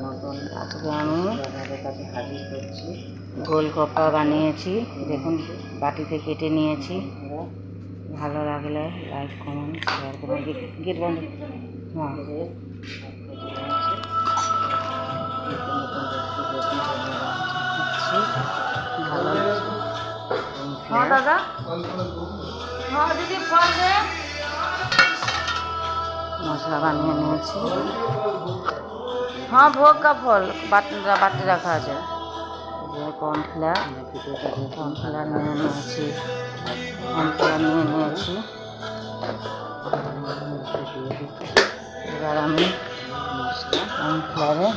নতুন আজকে আমি আপনাদের কাছে হাজির করছি। গোলগপ্পা বানিয়েছি, দেখুন বাটিতে কেটে নিয়েছি। ভালো লাগলে লাইক কমেন্ট শেয়ার করুন। গেট বন্ধ। হ্যাঁ, ভালো হ্যাঁ দাদা, হ্যাঁ দিদি ফল দে। মশলা বানিয়ে নিয়েছি। হ্যাঁ ভোগ কা ফল বাটি রাখা আছে। যে কর্নফ্লাওয়ার নিয়ে নিয়েছি। কর্নফ্লাওয়ার নিয়ে নিয়েছি। এবার আমি কর্নফ্লাওয়ারে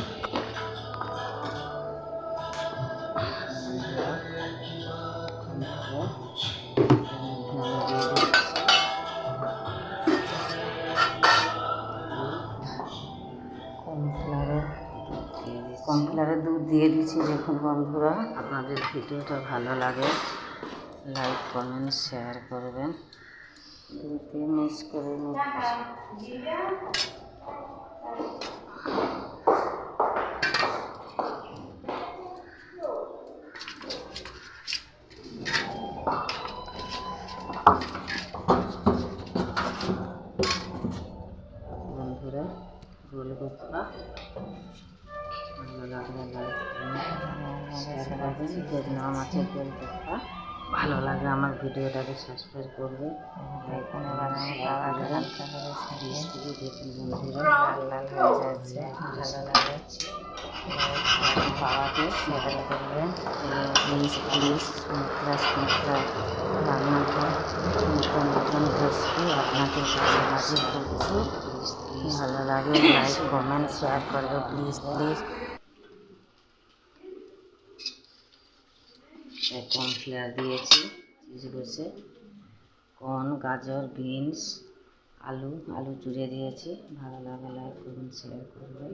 কর্নফ্লাওয়ারে দুধ দিয়ে দিচ্ছি। দেখুন বন্ধুরা, আপনাদের ভিডিওটা ভালো লাগে লাইক কমেন্ট শেয়ার করবেন। দুধ দিয়ে মিক্স করে নিচ্ছি। বন্ধুরা, গোলগপ্পা ভালো লাগলে লাইক শেয়ার করবেন। এর নাম আছে গোলগপ্পা। ভালো লাগে আমার ভিডিওটাকে সাবস্ক্রাইব করবে। এখানে বানানো খাওয়া হালকা করে দেখুন বন্ধুরা, লাল লাল হয়ে যাচ্ছে। ভালো লাগে খাওয়াতে শেয়ার করবেন। প্লিজ স্মুথরা রান্নাটা নতুন নতুন রেসিপি আপনাদের কাছে হাজির করছি। ভালো লাগে লাইক কমেন্ট শেয়ার করবে প্লিজ। কর্নফ্লাওয়ার দিয়েছি, চিজ বসে কর্ন, গাজর, বিনস, আলু চুড়ে দিয়েছি। ভালো লাগে লাইক করুন শেয়ার করবেন।